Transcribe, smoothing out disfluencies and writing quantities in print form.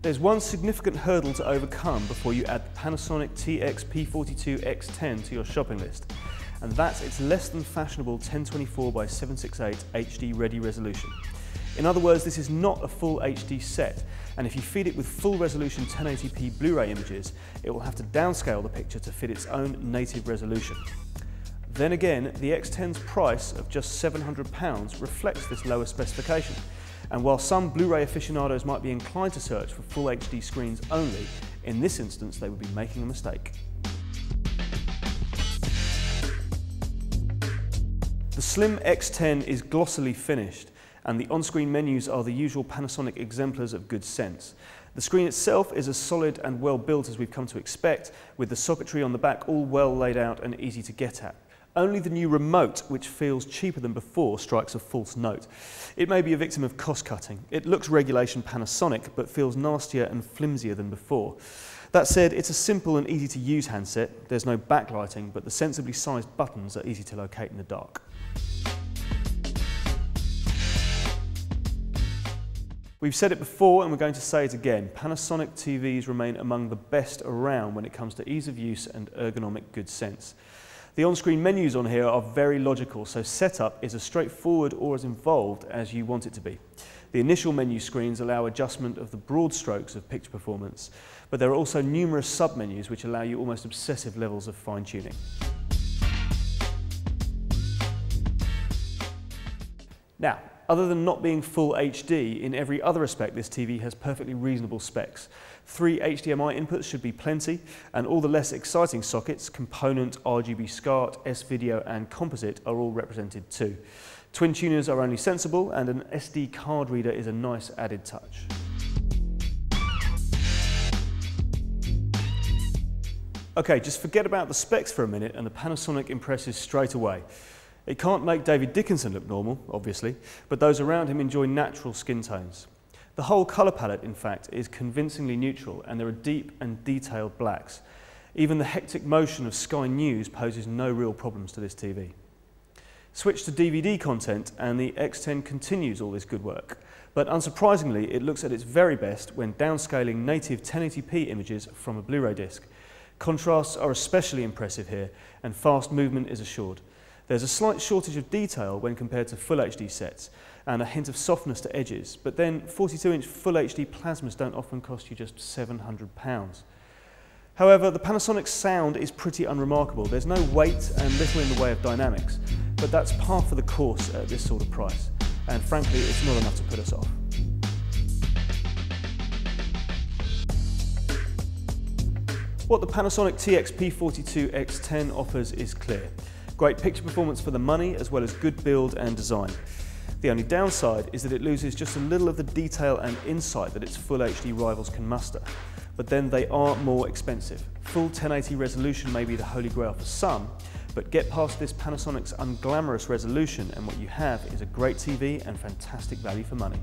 There's one significant hurdle to overcome before you add the Panasonic TX-P42X10 to your shopping list, and that's its less than fashionable 1024 by 768 HD ready resolution. In other words, this is not a full HD set, and if you feed it with full resolution 1080p Blu-ray images, it will have to downscale the picture to fit its own native resolution. Then again, the X10's price of just £700 reflects this lower specification. And while some Blu-ray aficionados might be inclined to search for full HD screens only, in this instance they would be making a mistake. The slim X10 is glossily finished, and the on-screen menus are the usual Panasonic exemplars of good sense. The screen itself is as solid and well built as we've come to expect, with the socketry on the back all well laid out and easy to get at. Only the new remote, which feels cheaper than before, strikes a false note. It may be a victim of cost cutting. It looks regulation Panasonic, but feels nastier and flimsier than before. That said, it's a simple and easy to use handset. There's no backlighting, but the sensibly sized buttons are easy to locate in the dark. We've said it before and we're going to say it again. Panasonic TVs remain among the best around when it comes to ease of use and ergonomic good sense. The on-screen menus on here are very logical, so setup is as straightforward or as involved as you want it to be. The initial menu screens allow adjustment of the broad strokes of picture performance, but there are also numerous sub-menus which allow you almost obsessive levels of fine-tuning. Now, other than not being full HD, in every other respect this TV has perfectly reasonable specs. 3 HDMI inputs should be plenty, and all the less exciting sockets, component, RGB SCART, S-Video and composite are all represented too. Twin tuners are only sensible, and an SD card reader is a nice added touch. Okay, just forget about the specs for a minute and the Panasonic impresses straight away. It can't make David Dickinson look normal, obviously, but those around him enjoy natural skin tones. The whole colour palette, in fact, is convincingly neutral, and there are deep and detailed blacks. Even the hectic motion of Sky News poses no real problems to this TV. Switch to DVD content and the X10 continues all this good work, but unsurprisingly it looks at its very best when downscaling native 1080p images from a Blu-ray disc. Contrasts are especially impressive here, and fast movement is assured. There's a slight shortage of detail when compared to Full HD sets, and a hint of softness to edges, but then 42-inch Full HD plasmas don't often cost you just £700. However, the Panasonic sound is pretty unremarkable. There's no weight and little in the way of dynamics, but that's par for the course at this sort of price, and frankly it's not enough to put us off. What the Panasonic TX-P42X10 offers is clear. Great picture performance for the money, as well as good build and design. The only downside is that it loses just a little of the detail and insight that its Full HD rivals can muster. But then they are more expensive. Full 1080 resolution may be the holy grail for some, but get past this Panasonic's unglamorous resolution and what you have is a great TV and fantastic value for money.